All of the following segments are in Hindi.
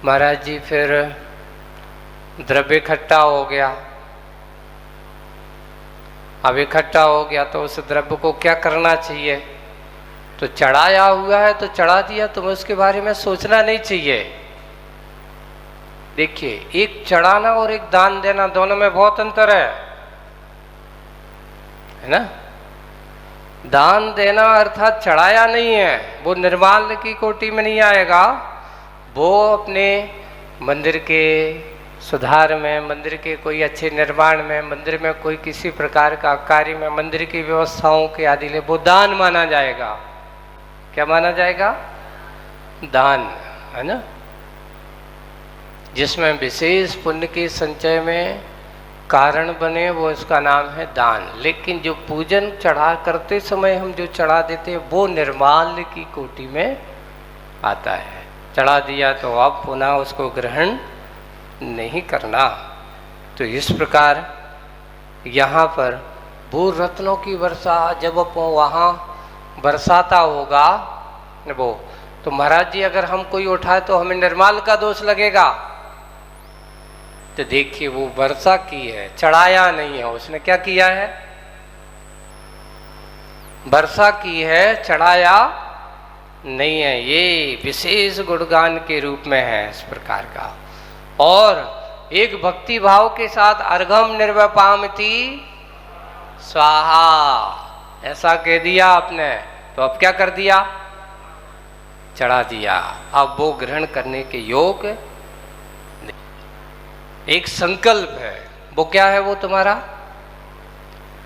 महाराज जी फिर द्रव्य इकट्ठा हो गया। अब इकट्ठा हो गया तो उस द्रव्य को क्या करना चाहिए? तो चढ़ाया हुआ है तो चढ़ा दिया, तुम्हें उसके बारे में सोचना नहीं चाहिए। देखिए, एक चढ़ाना और एक दान देना दोनों में बहुत अंतर है ना। दान देना अर्थात चढ़ाया नहीं है, वो निर्माल्य की कोटि में नहीं आएगा। वो अपने मंदिर के सुधार में, मंदिर के कोई अच्छे निर्माण में, मंदिर में कोई किसी प्रकार का कार्य में, मंदिर की व्यवस्थाओं के आदि ले वो दान माना जाएगा। क्या माना जाएगा? दान, है ना। जिसमें विशेष पुण्य के संचय में कारण बने वो इसका नाम है दान। लेकिन जो पूजन चढ़ा करते समय हम जो चढ़ा देते हैं वो निर्माल्य की कोटि में आता है। चढ़ा दिया तो अब पुनः उसको ग्रहण नहीं करना। तो इस प्रकार यहाँ पर वो रत्नों की वर्षा जब वहाँ बरसाता होगा वो, तो महाराज जी अगर हम कोई उठाए तो हमें निर्माल का दोष लगेगा। तो देखिए, वो वर्षा की है, चढ़ाया नहीं है। उसने क्या किया है? वर्षा की है, चढ़ाया नहीं है। ये विशेष गुणगान के रूप में है इस प्रकार का। और एक भक्ति भाव के साथ अर्घम निर्वपामति स्वाहा ऐसा कह दिया आपने, तो अब क्या कर दिया? चढ़ा दिया। अब वो ग्रहण करने के योग एक संकल्प है। वो क्या है? वो तुम्हारा,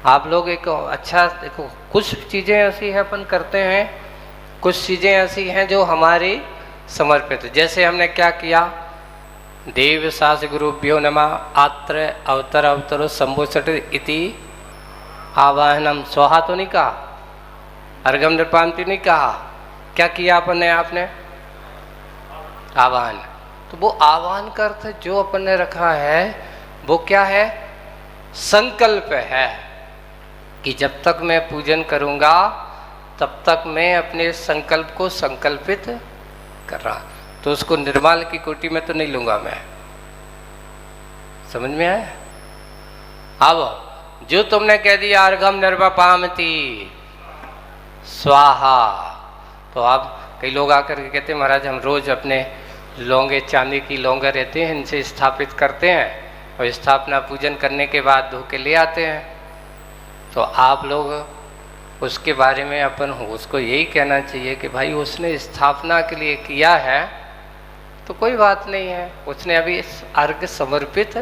आप लोग एक अच्छा देखो, कुछ चीजें ऐसी है अपन करते हैं, कुछ चीजें ऐसी हैं जो हमारी समर्पित। जैसे हमने क्या किया? देव सास गुरुभ्यो नमः आत्र अवतर अवतरो संभोषट इति आवाहनम स्वाहा तो नहीं कहा, अर्घम निर्पांति नहीं कहा। क्या किया अपन ने? आपने आवाहन। तो वो आह्वान का अर्थ जो अपन ने रखा है वो क्या है? संकल्प है कि जब तक मैं पूजन करूंगा तब तक मैं अपने संकल्प को संकल्पित कर रहा। तो उसको निर्माल की कोटि में तो नहीं लूंगा मैं। समझ में आया? अब जो तुमने कह दिया अर्घम निर्वपामति स्वाहा, तो आप कई लोग आकर के कहते हैं महाराज हम रोज अपने लौंगे, चांदी की लौंगे रहते हैं, इनसे स्थापित करते हैं और स्थापना पूजन करने के बाद धो के ले आते हैं। तो आप लोग उसके बारे में अपन हो उसको यही कहना चाहिए कि भाई उसने स्थापना के लिए किया है तो कोई बात नहीं है, उसने अभी अर्घ समर्पित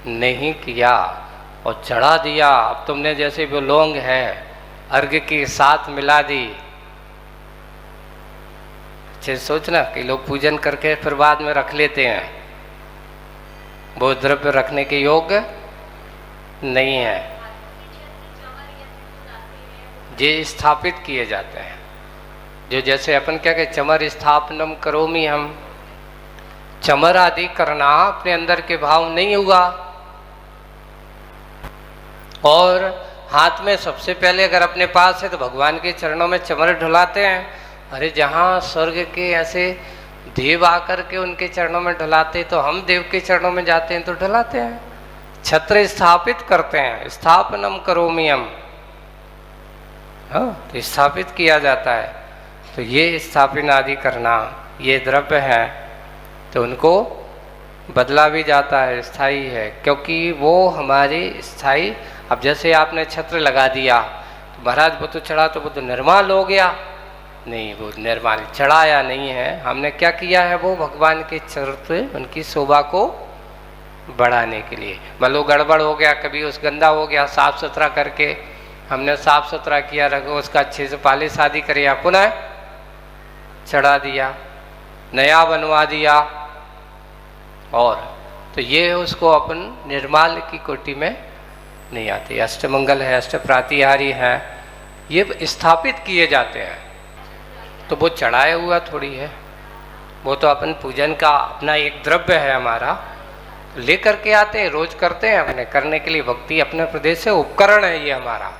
नहीं किया और चढ़ा दिया। अब तुमने जैसे वो लौंग है अर्घ के साथ मिला दी। सोचना कि लोग पूजन करके फिर बाद में रख लेते हैं, वो द्रव्य रखने के योग्य नहीं है। ये स्थापित किए जाते हैं। जो जैसे अपन क्या कहते, चमर स्थापनम करोमि हम, चमर आदि करना अपने अंदर के भाव नहीं हुआ। और हाथ में सबसे पहले अगर अपने पास है तो भगवान के चरणों में चमर ढलाते हैं। अरे जहाँ स्वर्ग के ऐसे देव आकर के उनके चरणों में ढलाते, तो हम देव के चरणों में जाते हैं तो ढलाते हैं। छत्र स्थापित करते हैं, स्थापनम करोमि हम, हाँ, तो स्थापित किया जाता है। तो ये स्थापन आदि करना ये द्रव्य है, तो उनको बदला भी जाता है, स्थायी है, क्योंकि वो हमारी स्थायी। अब जैसे आपने छत्र लगा दिया तो महाराज वो तो चढ़ा तो वो तो निर्माल हो गया। नहीं, वो निर्माल चढ़ाया नहीं है। हमने क्या किया है? वो भगवान के चरित्र, उनकी शोभा को बढ़ाने के लिए। मान लो गड़बड़ हो गया, कभी उस गंदा हो गया, साफ सुथरा करके हमने साफ सुथरा किया, रखो उसका अच्छे से पालिश आदि किया, पुनः चढ़ा दिया, नया बनवा दिया। और तो ये उसको अपन निर्माल की कोटि में नहीं आते। अष्टमंगल है, अष्ट प्रातिहारी है, ये स्थापित किए जाते हैं। तो वो चढ़ाया हुआ थोड़ी है, वो तो अपन पूजन का अपना एक द्रव्य है हमारा, लेकर के आते हैं, रोज करते हैं अपने करने के लिए। भक्ति अपने प्रदेश से उपकरण है ये हमारा।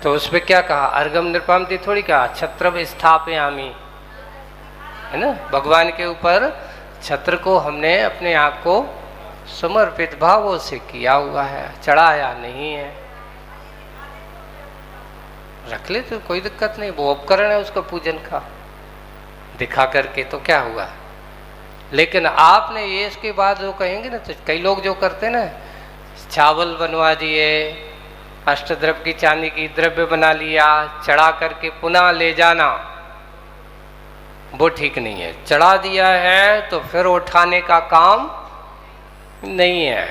तो उस पर क्या कहा? अर्घम निर्पामति थोड़ी कहा, छत्र स्थापयामि, है ना। भगवान के ऊपर छत्र को हमने अपने आप को समर्पित भावों से किया हुआ है, चढ़ाया नहीं है। रख ले तो कोई दिक्कत नहीं, वो उपकरण है उसका पूजन का, दिखा करके तो क्या हुआ। लेकिन आपने ये इसके बाद जो कहेंगे ना, तो कई लोग जो करते ना, चावल बनवा दिए, अष्टद्रव्य की चांदी की द्रव्य बना लिया, चढ़ा करके पुनः ले जाना, वो ठीक नहीं है। चढ़ा दिया है तो फिर उठाने का काम नहीं है।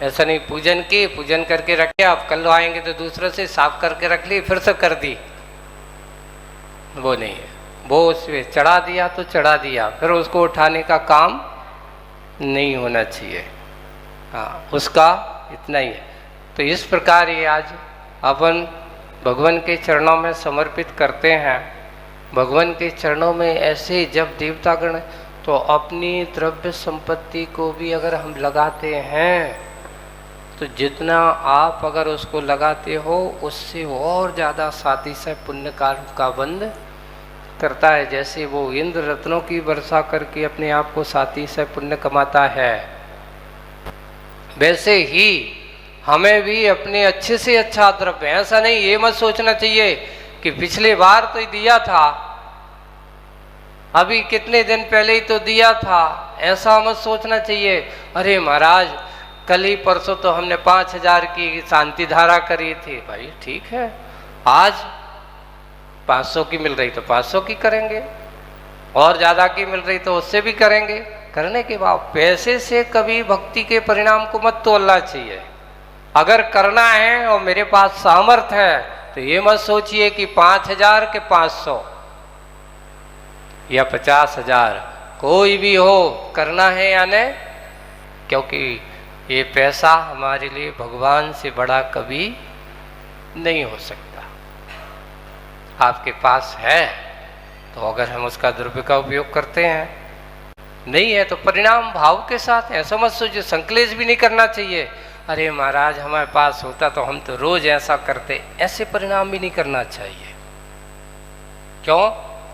ऐसा नहीं, पूजन की, पूजन करके रखे, आप कल आएंगे तो दूसरे से साफ करके रख ली, फिर से कर दी, वो नहीं है। वो उसमें चढ़ा दिया तो चढ़ा दिया, फिर उसको उठाने का काम नहीं होना चाहिए। हाँ, उसका इतना ही है। तो इस प्रकार ये आज अपन भगवान के चरणों में समर्पित करते हैं। भगवान के चरणों में ऐसे जब देवतागण, तो अपनी द्रव्य संपत्ति को भी अगर हम लगाते हैं तो जितना आप अगर उसको लगाते हो उससे और ज़्यादा साथी से पुण्य का बंध करता है। जैसे वो इंद्र रत्नों की वर्षा करके अपने आप को साथी से पुण्य कमाता है, वैसे ही हमें भी अपने अच्छे से अच्छा द्रव्य, ऐसा नहीं ये मत सोचना चाहिए कि पिछले बार तो दिया था, अभी कितने दिन पहले ही तो दिया था, ऐसा मत सोचना चाहिए। अरे महाराज कल ही परसों तो हमने 5000 की शांति धारा करी थी। भाई ठीक है, आज 500 की मिल रही तो 500 की करेंगे, और ज़्यादा की मिल रही तो उससे भी करेंगे। करने के बाद पैसे से कभी भक्ति के परिणाम को मत तोलना चाहिए। अगर करना है और मेरे पास सामर्थ्य है तो ये मत सोचिए कि 5000 के 500 या 50,000, कोई भी हो, करना है या नहीं, क्योंकि ये पैसा हमारे लिए भगवान से बड़ा कभी नहीं हो सकता। आपके पास है तो अगर हम उसका दुरुपयोग का उपयोग करते हैं, नहीं है तो परिणाम भाव के साथ, ऐसा मत सोचिए, संकलेश भी नहीं करना चाहिए। अरे महाराज हमारे पास होता तो हम तो रोज ऐसा करते, ऐसे परिणाम भी नहीं करना चाहिए। क्यों?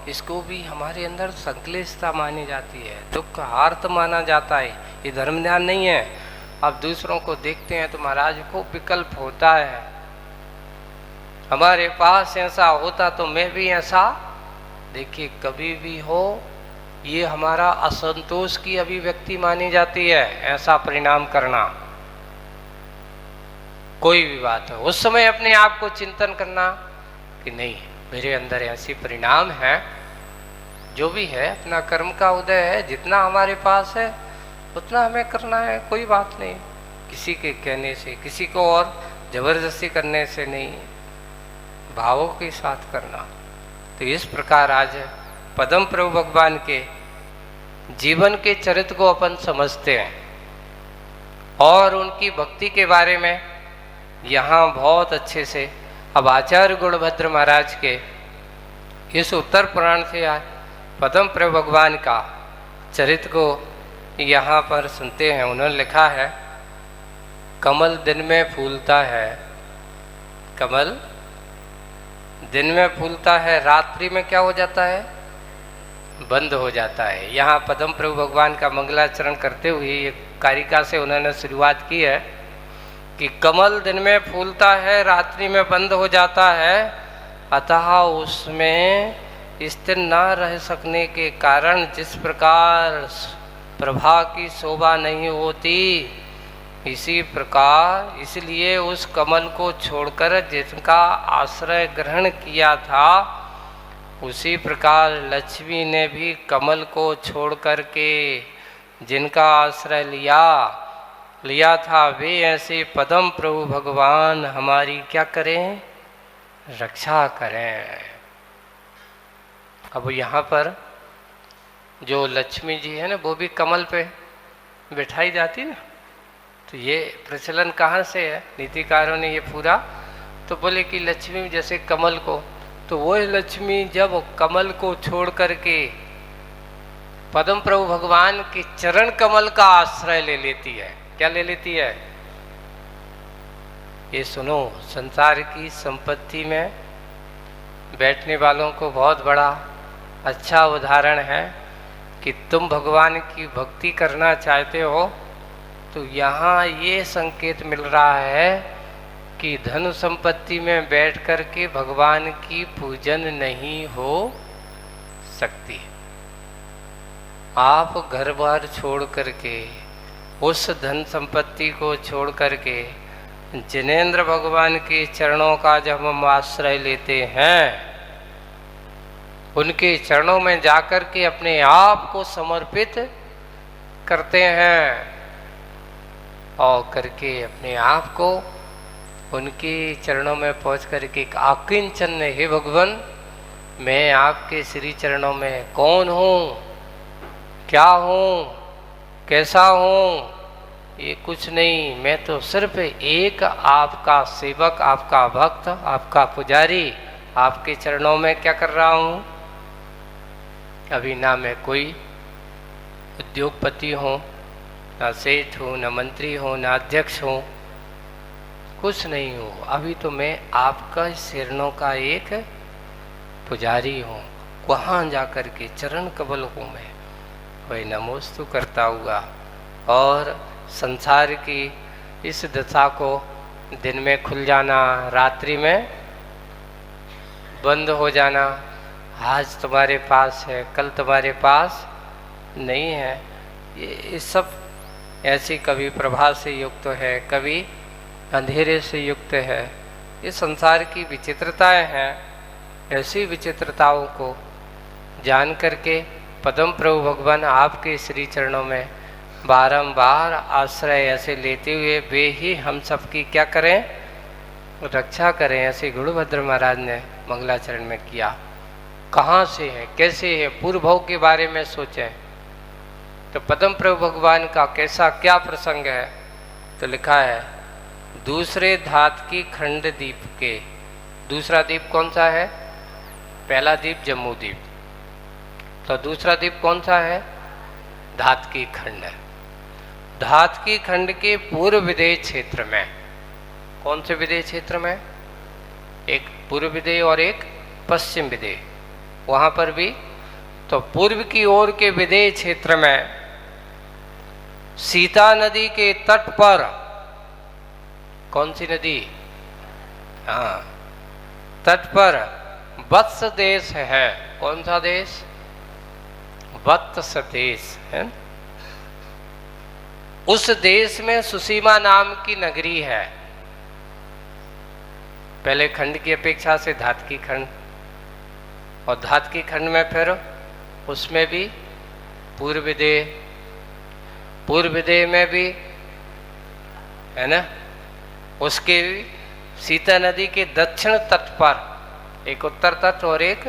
इसको भी हमारे अंदर संकलेशता मानी जाती है, दुख का हार्थ माना जाता है, ये धर्म ध्यान नहीं है। अब दूसरों को देखते हैं तो महाराज को विकल्प होता है, हमारे पास ऐसा होता तो मैं भी ऐसा। देखिए कभी भी हो, ये हमारा असंतोष की अभिव्यक्ति मानी जाती है, ऐसा परिणाम करना। कोई भी बात है, उस समय अपने आप को चिंतन करना कि नहीं, मेरे अंदर ऐसी परिणाम है, जो भी है अपना कर्म का उदय है, जितना हमारे पास है उतना हमें करना है, कोई बात नहीं। किसी के कहने से, किसी को और जबरदस्ती करने से नहीं, भावों के साथ करना। तो इस प्रकार आज पदम प्रभु भगवान के जीवन के चरित्र को अपन समझते हैं और उनकी भक्ति के बारे में यहाँ बहुत अच्छे से अब आचार्य गुणभद्र महाराज के इस उत्तर पुराण से आज पदम प्रभु भगवान का चरित्र को यहाँ पर सुनते हैं। उन्होंने लिखा है, कमल दिन में फूलता है, कमल दिन में फूलता है, रात्रि में क्या हो जाता है, बंद हो जाता है। यहाँ पदम प्रभु भगवान का मंगलाचरण करते हुए एक कारिका से उन्होंने शुरुआत की है कि कमल दिन में फूलता है, रात्रि में बंद हो जाता है, अतः उसमें स्थिर न रह सकने के कारण जिस प्रकार प्रभा की शोभा नहीं होती, इसी प्रकार इसलिए उस कमल को छोड़कर जिनका आश्रय ग्रहण किया था, उसी प्रकार लक्ष्मी ने भी कमल को छोड़ कर के जिनका आश्रय लिया था, वे ऐसे पदम प्रभु भगवान हमारी क्या करें, रक्षा करें। अब यहाँ पर जो लक्ष्मी जी है ना, वो भी कमल पे बिठाई जाती ना, तो ये प्रचलन कहाँ से है, नीतिकारों ने ये पूरा तो बोले कि लक्ष्मी जैसे कमल को, तो वो लक्ष्मी जब कमल को छोड़ करके पद्म प्रभु भगवान के चरण कमल का आश्रय ले लेती है, क्या ले लेती है, ये सुनो, संसार की संपत्ति में बैठने वालों को बहुत बड़ा अच्छा उदाहरण है कि तुम भगवान की भक्ति करना चाहते हो, तो यहाँ ये संकेत मिल रहा है कि धन संपत्ति में बैठ कर के भगवान की पूजन नहीं हो सकती। आप घर बार छोड़ करके, उस धन संपत्ति को छोड़ करके जिनेंद्र भगवान के चरणों का जब हम आश्रय लेते हैं, उनके चरणों में जाकर के अपने आप को समर्पित करते हैं और करके अपने आप को उनके चरणों में पहुंच करके आकिंचन, हे भगवान मैं आपके श्री चरणों में कौन हूँ, क्या हूँ, कैसा हूँ, ये कुछ नहीं, मैं तो सिर्फ एक आपका सेवक, आपका भक्त, आपका पुजारी, आपके चरणों में क्या कर रहा हूँ। अभी ना मैं कोई उद्योगपति हूँ, ना सेठ हूँ, ना मंत्री हूँ, ना अध्यक्ष हूँ, कुछ नहीं हूँ। अभी तो मैं आपका चरणों का एक पुजारी हूँ। वहाँ जाकर के चरण कमल हूँ मैं, वही नमोस्तु करता हुआ और संसार की इस दशा को दिन में खुल जाना, रात्रि में बंद हो जाना, आज तुम्हारे पास है कल तुम्हारे पास नहीं है, ये सब ऐसी कभी प्रभा से युक्त है, कभी अंधेरे से युक्त है। ये संसार की विचित्रताएं हैं। ऐसी विचित्रताओं को जान करके पदम प्रभु भगवान आपके श्री चरणों में बारंबार आश्रय ऐसे लेते हुए वे ही हम सबकी क्या करें, रक्षा करें। ऐसे गुरुभद्र महाराज ने मंगलाचरण में किया। कहाँ से है, कैसे है, पूर्व भाव के बारे में सोचें तो पदम प्रभु भगवान का कैसा क्या प्रसंग है। तो लिखा है दूसरे धात की खंड द्वीप के, दूसरा द्वीप कौन सा है, पहला द्वीप जम्मू द्वीप, तो दूसरा द्वीप कौन सा है, धात की खंड है। धात की खंड के पूर्व विदेह क्षेत्र में, कौन से विदेह क्षेत्र में, एक पूर्व विदेह और एक पश्चिम विदेह, वहां पर भी तो पूर्व की ओर के विदेह क्षेत्र में सीता नदी के तट पर, कौन सी नदी, हाँ, तट पर वत्स देश है। कौन सा देश, वत्स देश है। उस देश में सुसीमा नाम की नगरी है। पहले खंड की अपेक्षा से धात की खंड, और धात की खंड में फिर उसमें भी पूर्व विदेह, पूर्व विदेह में भी है ना, उसके सीता नदी के दक्षिण तट पर एक उत्तर तट और एक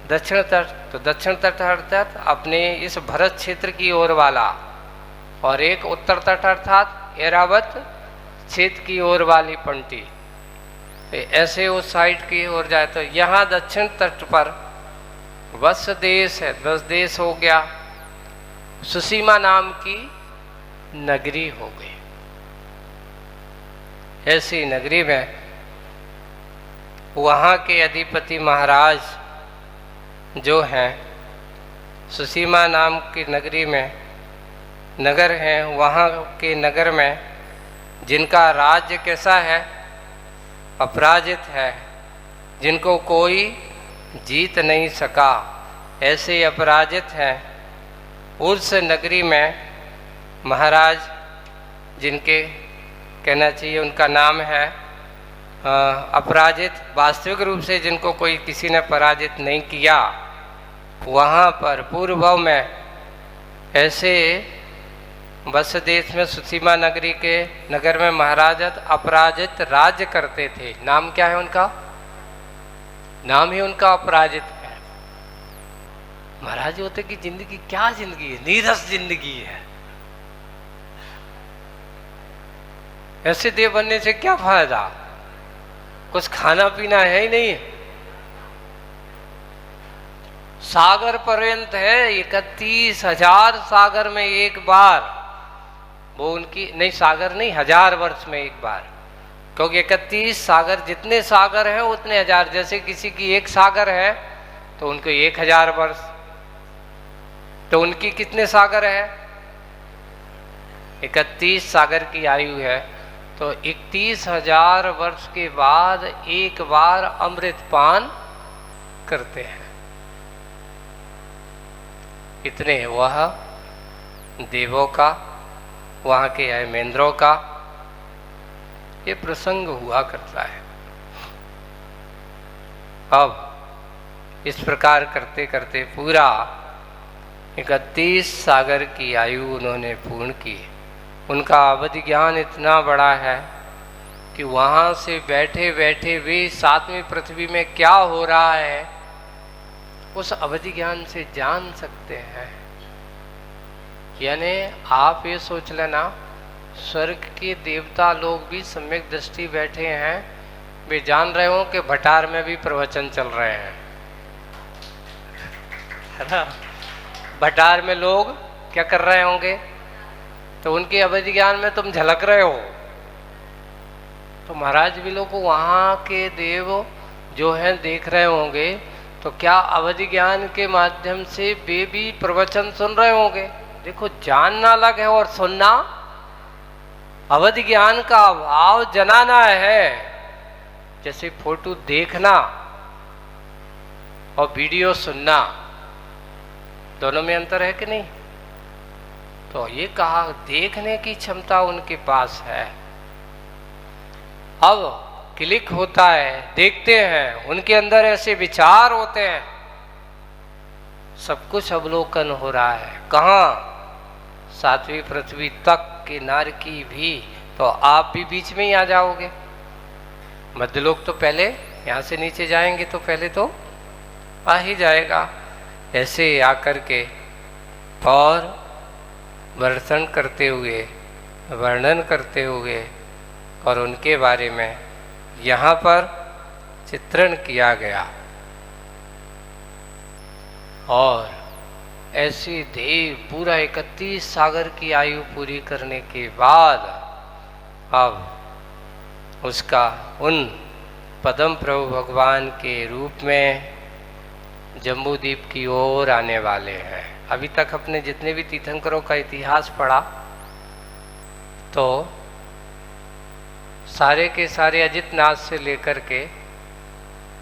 दक्षिण तट। तो दक्षिण तट अर्थात अपने इस भरत क्षेत्र की ओर वाला, और एक उत्तर तट अर्थात एरावत क्षेत्र की ओर वाली पंक्ति। ऐसे उस साइड की ओर जाए तो यहाँ दक्षिण तट पर वत्स देश है, वत्स देश हो गया, सुसीमा नाम की नगरी हो गई। ऐसी नगरी में वहाँ के अधिपति महाराज जो हैं, सुसीमा नाम की नगरी में नगर हैं, वहाँ के नगर में जिनका राज्य कैसा है, अपराजित है, जिनको कोई जीत नहीं सका, ऐसे अपराजित हैं। उस नगरी में महाराज जिनके कहना चाहिए उनका नाम है अपराजित, वास्तविक रूप से जिनको कोई किसी ने पराजित नहीं किया, वहाँ पर पूर्व में ऐसे वत्स देश में सुसीमा नगरी के नगर में महाराज अपराजित राज्य करते थे। नाम क्या है उनका, नाम ही उनका अपराजित है। महाराज होते कि जिंदगी क्या जिंदगी है, नीरस जिंदगी है, ऐसे देव बनने से क्या फायदा, कुछ खाना पीना है ही नहीं, सागर पर्यंत है 31,000 सागर में एक बार, वो उनकी नहीं, सागर नहीं, 1000 वर्ष में एक बार, क्योंकि 31 सागर, जितने सागर हैं उतने हजार। जैसे किसी की एक सागर है तो उनको 1000 वर्ष, तो उनकी कितने सागर है? 31 सागर की आयु है। तो 31,000 वर्ष के बाद एक बार अमृत पान करते हैं। इतने वह देवों का, वहाँ के यमेंद्रों का ये प्रसंग हुआ करता है। अब इस प्रकार करते करते पूरा 31 सागर की आयु उन्होंने पूर्ण की। उनका अवधि ज्ञान इतना बड़ा है कि वहाँ से बैठे बैठे वे 7वीं पृथ्वी में क्या हो रहा है उस अवधि ज्ञान से जान सकते हैं। यानी आप ये सोच लेना, स्वर्ग के देवता लोग भी सम्यक दृष्टि बैठे हैं, वे जान रहे हो कि भटार में भी प्रवचन चल रहे हैं, है ना। भटार में लोग क्या कर रहे होंगे, तो उनके अवधि ज्ञान में तुम झलक रहे हो। तो महाराज भी लोग वहाँ के देव जो हैं देख रहे होंगे, तो क्या अवधि ज्ञान के माध्यम से वे भी प्रवचन सुन रहे होंगे। देखो, जानना अलग है और सुनना, अवधि ज्ञान का भाव जनाना है। जैसे फोटो देखना और वीडियो सुनना, दोनों में अंतर है कि नहीं। तो ये कहा देखने की क्षमता उनके पास है। अब क्लिक होता है, देखते हैं, उनके अंदर ऐसे विचार होते हैं, सब कुछ अवलोकन हो रहा है। कहाँ? 7वीं पृथ्वी तक के नर की भी। तो आप भी बीच में ही आ जाओगे। मध्य लोग तो पहले यहाँ से नीचे जाएंगे तो पहले तो आ ही जाएगा। ऐसे आकर के और वर्णन करते हुए और उनके बारे में यहाँ पर चित्रण किया गया। और ऐसी देव पूरा 31 सागर की आयु पूरी करने के बाद अब उसका उन पद्म प्रभु भगवान के रूप में जम्बूद्वीप की ओर आने वाले हैं। अभी तक अपने जितने भी तीर्थंकरों का इतिहास पढ़ा तो सारे के सारे अजितनाथ से लेकर के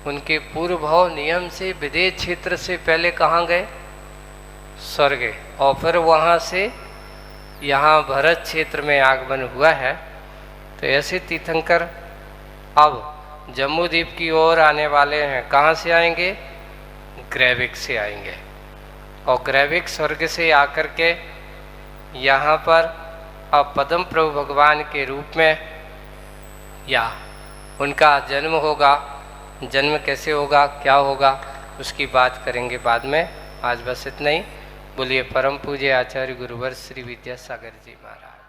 उनके पूर्व भाव नियम से विदेश क्षेत्र से पहले कहाँ गए? स्वर्ग। और फिर वहाँ से यहाँ भरत क्षेत्र में आगमन हुआ है। तो ऐसे तीर्थंकर अब जम्बूद्वीप की ओर आने वाले हैं। कहाँ से आएंगे? ग्रैविक से आएंगे। और ग्रैविक स्वर्ग से आकर के यहाँ पर अब पद्म प्रभु भगवान के रूप में या उनका जन्म होगा। जन्म कैसे होगा, क्या होगा, उसकी बात करेंगे बाद में। आज बस इतना ही। बोलिए परम पूज्य आचार्य गुरुवर श्री विद्यासागर जी महाराज।